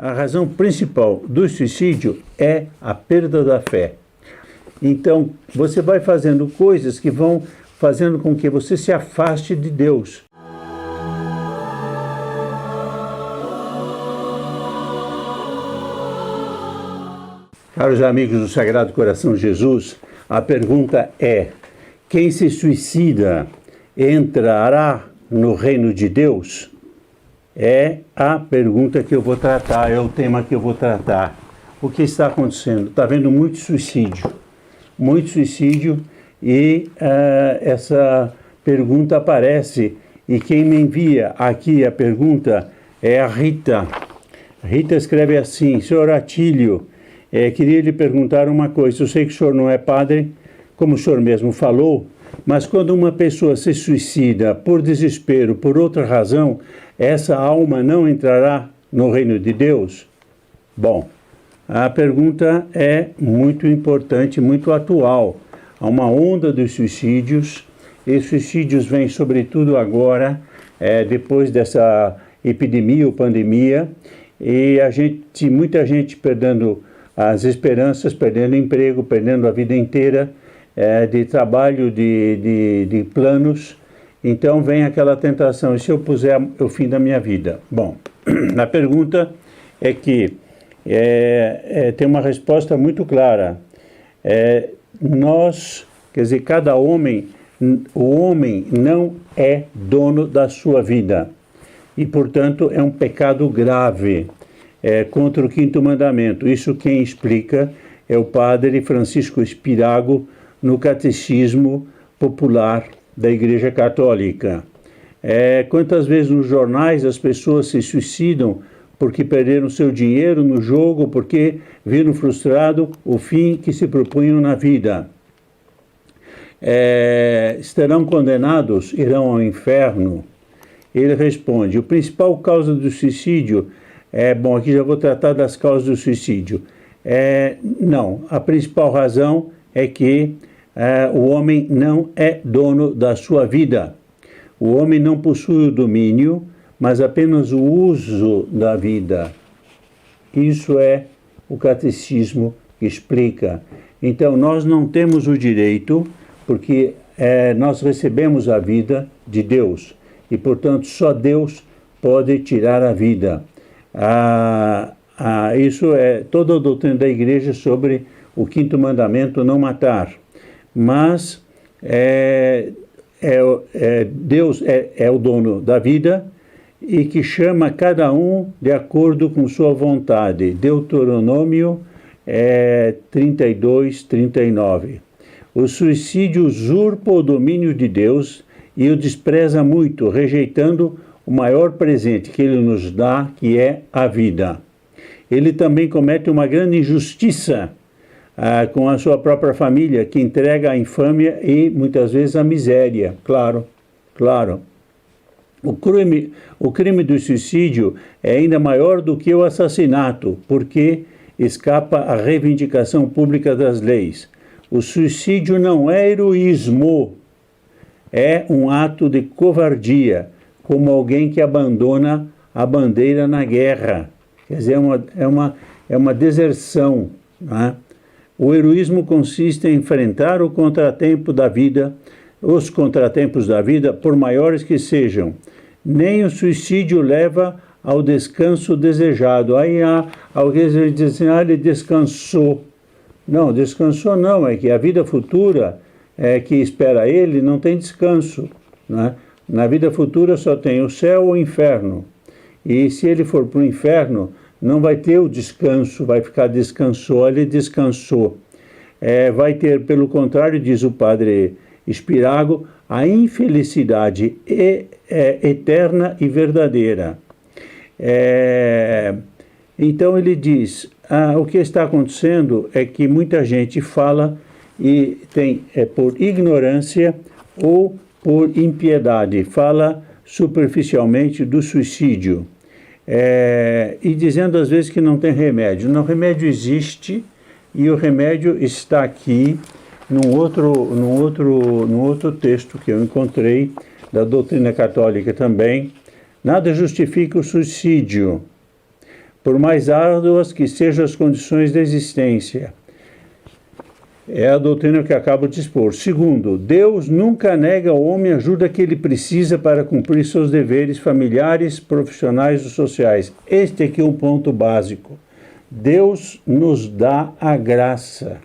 A razão principal do suicídio é a perda da fé. Então, você vai fazendo coisas que vão fazendo com que você se afaste de Deus. Caros amigos do Sagrado Coração de Jesus, a pergunta é: quem se suicida entrará no reino de Deus? É a pergunta que eu vou tratar, é o tema que eu vou tratar. O que está acontecendo? Está havendo muito suicídio e essa pergunta aparece. E quem me envia aqui a pergunta é a Rita. Rita escreve assim: Senhor Atílio, queria lhe perguntar uma coisa. Eu sei que o senhor não é padre, como o senhor mesmo falou, mas quando uma pessoa se suicida por desespero, por outra razão, essa alma não entrará no reino de Deus? Bom, a pergunta é muito importante, muito atual. Há uma onda dos suicídios, e os suicídios vêm sobretudo agora, depois dessa epidemia ou pandemia, e muita gente perdendo as esperanças, perdendo emprego, perdendo a vida inteira de trabalho, de planos. Então vem aquela tentação: e se eu puser o fim da minha vida? Bom, a pergunta é que tem uma resposta muito clara. Quer dizer, cada homem, o homem não é dono da sua vida. E, portanto, é um pecado grave contra o quinto mandamento. Isso quem explica é o padre Francisco Spirago no Catecismo Popular da Igreja Católica. Quantas vezes nos jornais as pessoas se suicidam porque perderam seu dinheiro no jogo, porque viram frustrado o fim que se propunham na vida. Estarão condenados? Irão ao inferno? Ele responde: a principal causa do suicídio, bom, aqui já vou tratar das causas do suicídio. Não, a principal razão é que o homem não é dono da sua vida. O homem não possui o domínio, mas apenas o uso da vida. Isso é o catecismo que explica. Então, nós não temos o direito, porque nós recebemos a vida de Deus, e, portanto, só Deus pode tirar a vida. Isso é toda a doutrina da Igreja sobre o quinto mandamento, não matar. Mas Deus é o dono da vida e que chama cada um de acordo com sua vontade. Deuteronômio 32, 39. O suicídio usurpa o domínio de Deus e o despreza muito, rejeitando o maior presente que Ele nos dá, que é a vida. Ele também comete uma grande injustiça com a sua própria família, que entrega a infâmia e, muitas vezes, a miséria. Claro. O crime do suicídio é ainda maior do que o assassinato, porque escapa à reivindicação pública das leis. O suicídio não é heroísmo, é um ato de covardia, como alguém que abandona a bandeira na guerra. Quer dizer, é uma deserção, né? O heroísmo consiste em enfrentar os contratempos da vida, por maiores que sejam. Nem o suicídio leva ao descanso desejado. Aí alguém diz assim: ele descansou. Não, descansou não, é que a vida futura que espera ele não tem descanso, né? Na vida futura só tem o céu ou o inferno. E se ele for para o inferno, não vai ter o descanso, vai ficar descansou, ele descansou. Vai ter, pelo contrário, diz o padre Spirago, a infelicidade eterna e verdadeira. Então ele diz, o que está acontecendo é que muita gente fala e por ignorância ou por impiedade, fala superficialmente do suicídio. E dizendo às vezes que não tem remédio. Não, o remédio existe e o remédio está aqui num outro texto que eu encontrei da doutrina católica também. Nada justifica o suicídio, por mais árduas que sejam as condições da existência. É a doutrina que acabo de expor. Segundo, Deus nunca nega ao homem a ajuda que ele precisa para cumprir seus deveres familiares, profissionais ou sociais. Este aqui é um ponto básico. Deus nos dá a graça.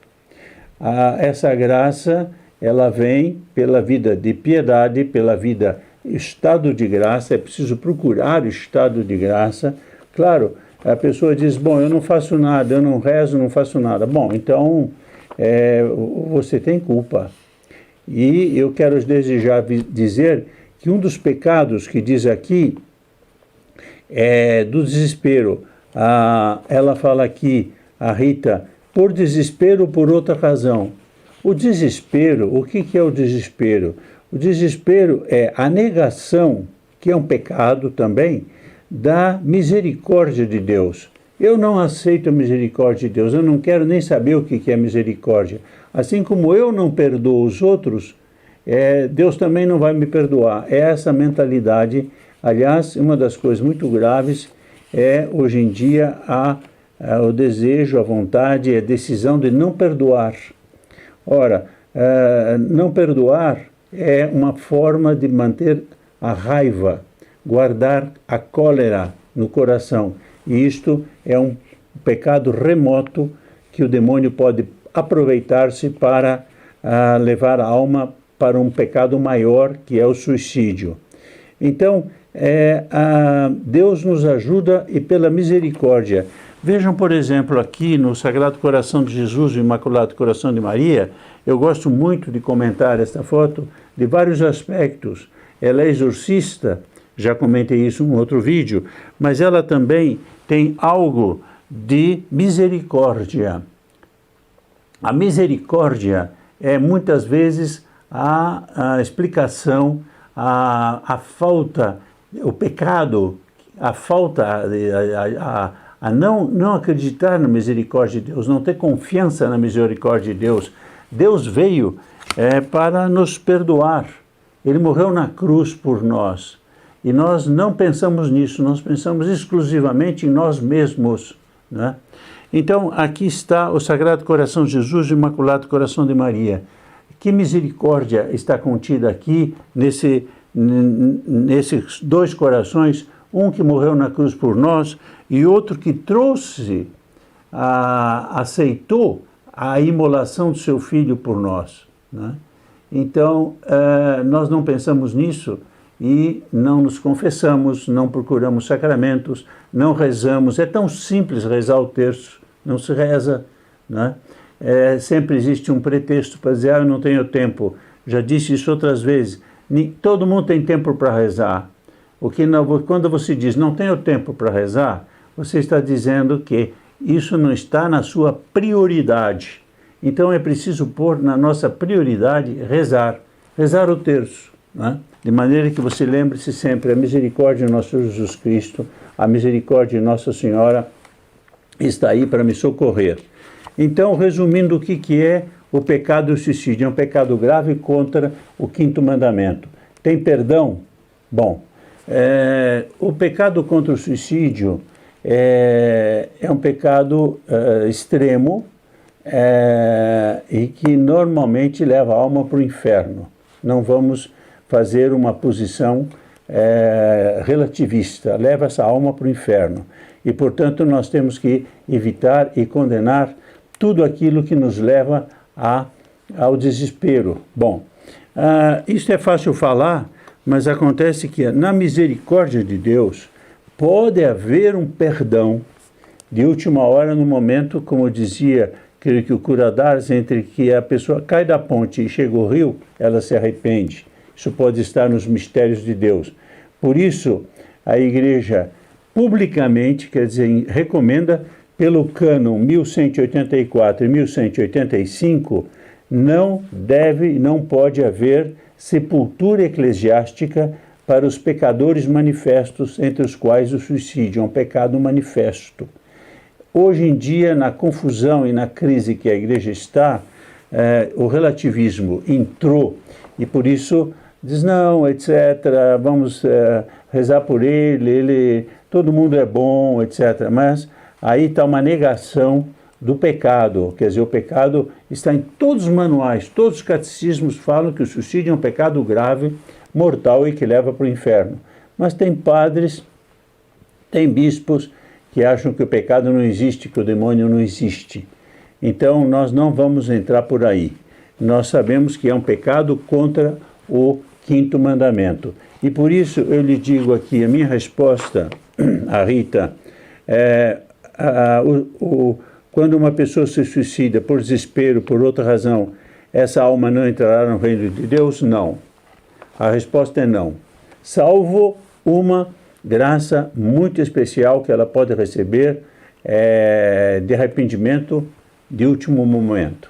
Essa graça, ela vem pela vida de piedade, pela vida estado de graça. É preciso procurar o estado de graça. Claro, a pessoa diz, bom, eu não faço nada, eu não rezo, não faço nada. Bom, então... você tem culpa. E eu quero desejar dizer que um dos pecados que diz aqui é do desespero. Ela fala aqui, a Rita, por desespero ou por outra razão. O desespero, o que é o desespero? O desespero é a negação, que é um pecado também, da misericórdia de Deus. Eu não aceito a misericórdia de Deus, eu não quero nem saber o que é misericórdia. Assim como eu não perdoo os outros, Deus também não vai me perdoar. É essa mentalidade. Aliás, uma das coisas muito graves é, hoje em dia, o desejo, a vontade, a decisão de não perdoar. Ora, não perdoar é uma forma de manter a raiva, guardar a cólera no coração. E isto é um pecado remoto que o demônio pode aproveitar-se para levar a alma para um pecado maior, que é o suicídio. Então, Deus nos ajuda e pela misericórdia. Vejam, por exemplo, aqui no Sagrado Coração de Jesus e Imaculado Coração de Maria, eu gosto muito de comentar esta foto de vários aspectos. Ela é exorcista, já comentei isso em um outro vídeo, mas ela também tem algo de misericórdia. A misericórdia é muitas vezes a explicação, a falta, o pecado, a falta, a não acreditar na misericórdia de Deus, não ter confiança na misericórdia de Deus. Deus veio para nos perdoar. Ele morreu na cruz por nós. E nós não pensamos nisso, nós pensamos exclusivamente em nós mesmos, né? Então, aqui está o Sagrado Coração de Jesus e o Imaculado Coração de Maria. Que misericórdia está contida aqui nesses dois corações, um que morreu na cruz por nós e outro que aceitou a imolação do seu filho por nós, né? Então, nós não pensamos nisso, e não nos confessamos, não procuramos sacramentos, não rezamos. É tão simples rezar o terço, não se reza, né? Sempre existe um pretexto para dizer, eu não tenho tempo. Já disse isso outras vezes. Todo mundo tem tempo para rezar. Quando você diz não tenho tempo para rezar, você está dizendo que isso não está na sua prioridade. Então é preciso pôr na nossa prioridade rezar o terço, né? De maneira que você lembre-se sempre a misericórdia de nosso Jesus Cristo, a misericórdia de Nossa Senhora está aí para me socorrer. Então, resumindo, o que é o pecado do suicídio? É um pecado grave contra o 5º mandamento. Tem perdão? Bom, o pecado contra o suicídio é um pecado extremo e que normalmente leva a alma para o inferno. Não vamos fazer uma posição relativista, leva essa alma para o inferno. E, portanto, nós temos que evitar e condenar tudo aquilo que nos leva ao desespero. Bom, isso é fácil falar, mas acontece que na misericórdia de Deus pode haver um perdão de última hora, no momento, como dizia que o Curadares, entre que a pessoa cai da ponte e chega ao rio, ela se arrepende. Isso pode estar nos mistérios de Deus. Por isso, a Igreja publicamente, quer dizer, recomenda, pelo cânon 1184 e 1185, não pode haver sepultura eclesiástica para os pecadores manifestos, entre os quais o suicídio é um pecado manifesto. Hoje em dia, na confusão e na crise que a Igreja está, o relativismo entrou e por isso diz não, etc., vamos rezar por ele todo mundo é bom, etc. Mas aí está uma negação do pecado. Quer dizer, o pecado está em todos os manuais, todos os catecismos falam que o suicídio é um pecado grave, mortal e que leva para o inferno. Mas tem padres, tem bispos que acham que o pecado não existe, que o demônio não existe. Então, nós não vamos entrar por aí. Nós sabemos que é um pecado contra o quinto mandamento. E por isso eu lhe digo aqui, a minha resposta a Rita, quando uma pessoa se suicida por desespero, por outra razão, essa alma não entrará no reino de Deus? Não. A resposta é não. Salvo uma graça muito especial que ela pode receber de arrependimento de último momento.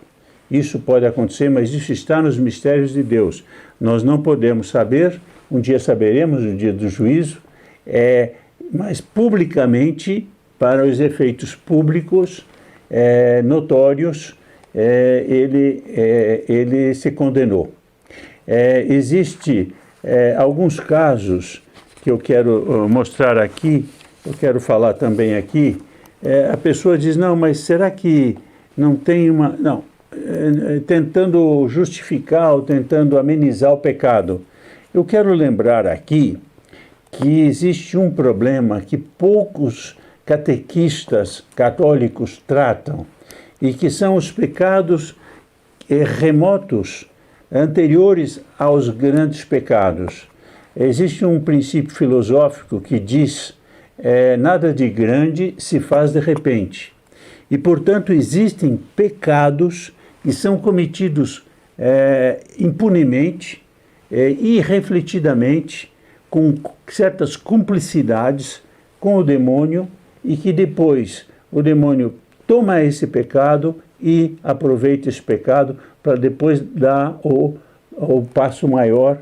Isso pode acontecer, mas isso está nos mistérios de Deus. Nós não podemos saber, um dia saberemos, no dia do juízo, mas publicamente, para os efeitos públicos, notórios, ele se condenou. Existe alguns casos que eu quero mostrar aqui, eu quero falar também aqui. A pessoa diz, não, mas será que não tem uma... Não, tentando justificar ou tentando amenizar o pecado. Eu quero lembrar aqui que existe um problema que poucos catequistas católicos tratam e que são os pecados remotos, anteriores aos grandes pecados. Existe um princípio filosófico que diz nada de grande se faz de repente. E, portanto, existem pecados que são cometidos impunemente, irrefletidamente, com certas cumplicidades com o demônio, e que depois o demônio toma esse pecado e aproveita esse pecado para depois dar o passo maior,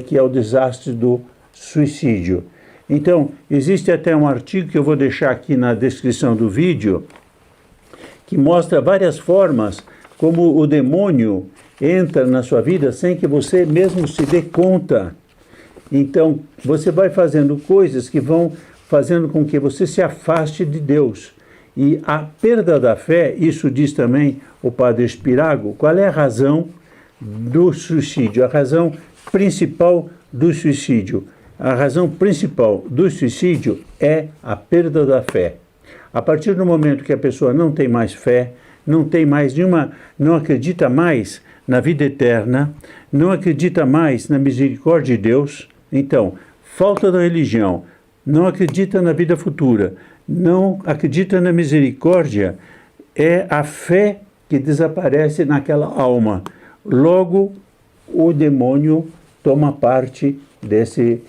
que é o desastre do suicídio. Então, existe até um artigo que eu vou deixar aqui na descrição do vídeo, que mostra várias formas como o demônio entra na sua vida sem que você mesmo se dê conta. Então, você vai fazendo coisas que vão fazendo com que você se afaste de Deus. E a perda da fé, isso diz também o padre Espirago, qual é a razão do suicídio, a razão principal do suicídio. A razão principal do suicídio é a perda da fé. A partir do momento que a pessoa não tem mais fé, não tem mais não acredita mais na vida eterna, não acredita mais na misericórdia de Deus, então, falta da religião, não acredita na vida futura, não acredita na misericórdia, é a fé que desaparece naquela alma. Logo, o demônio toma parte desse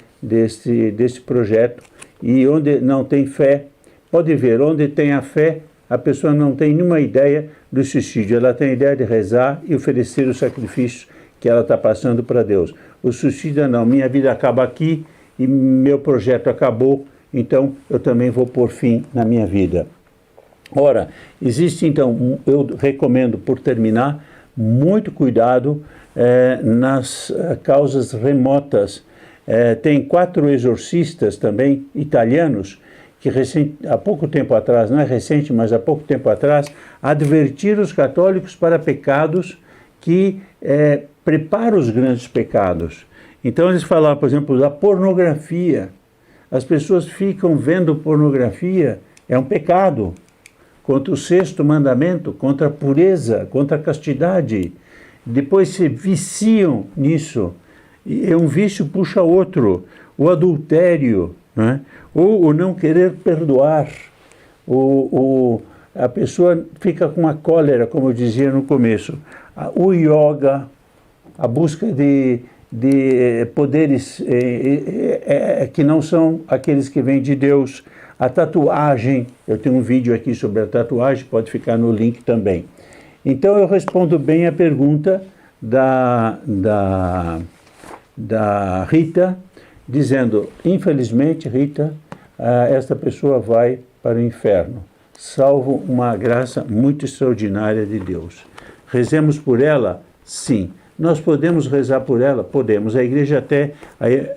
projeto. E onde não tem fé, pode ver, onde tem a fé, a pessoa não tem nenhuma ideia do suicídio. Ela tem a ideia de rezar e oferecer o sacrifício que ela está passando para Deus. O suicídio não, minha vida acaba aqui e meu projeto acabou, então eu também vou pôr fim na minha vida. Ora, existe então, eu recomendo, por terminar, muito cuidado nas causas remotas. Tem 4 exorcistas também, italianos, que há pouco tempo atrás, não é recente, mas há pouco tempo atrás, advertiram os católicos para pecados que preparam os grandes pecados. Então eles falaram, por exemplo, da pornografia. As pessoas ficam vendo pornografia, é um pecado contra o 6º mandamento, contra a pureza, contra a castidade. Depois se viciam nisso. E um vício puxa outro. O adultério, né? Ou o não querer perdoar. A pessoa fica com a cólera, como eu dizia no começo. O yoga, a busca de poderes que não são aqueles que vêm de Deus. A tatuagem, eu tenho um vídeo aqui sobre a tatuagem, pode ficar no link também. Então eu respondo bem a pergunta da Rita, dizendo, infelizmente, Rita, esta pessoa vai para o inferno, salvo uma graça muito extraordinária de Deus. Rezemos por ela? Sim. Nós podemos rezar por ela? Podemos. A igreja até,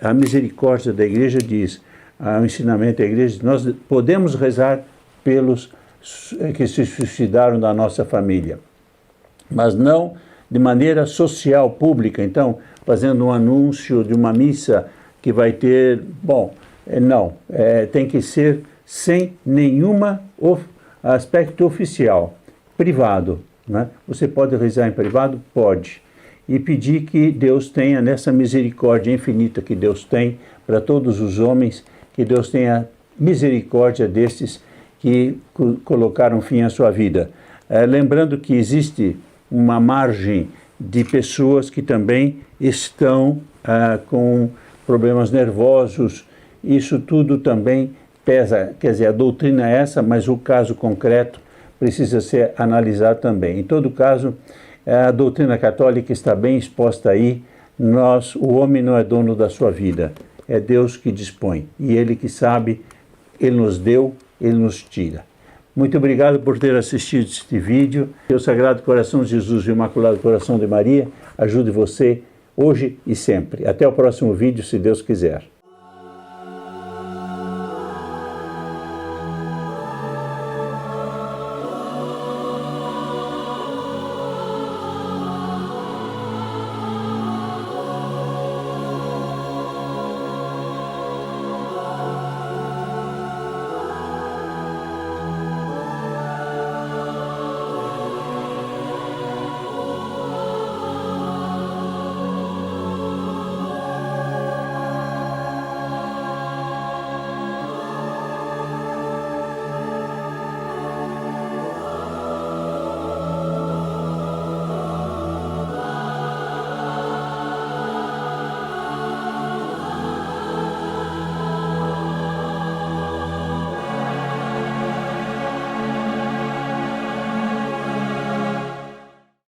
a misericórdia da igreja diz, o ensinamento da igreja, nós podemos rezar pelos que se suicidaram da nossa família, mas não de maneira social, pública. Então, fazendo um anúncio de uma missa que vai ter, tem que ser sem nenhum aspecto oficial, privado, né? Você pode rezar em privado? Pode. E pedir que Deus tenha, nessa misericórdia infinita que Deus tem para todos os homens, que Deus tenha misericórdia destes que colocaram fim à sua vida. Lembrando que existe uma margem de pessoas que também estão com problemas nervosos. Isso tudo também pesa, quer dizer, a doutrina é essa, mas o caso concreto precisa ser analisado também. Em todo caso, a doutrina católica está bem exposta aí. O homem não é dono da sua vida, é Deus que dispõe. E Ele que sabe, Ele nos deu, Ele nos tira. Muito obrigado por ter assistido este vídeo. Que o Sagrado Coração de Jesus e o Imaculado Coração de Maria ajude você hoje e sempre. Até o próximo vídeo, se Deus quiser.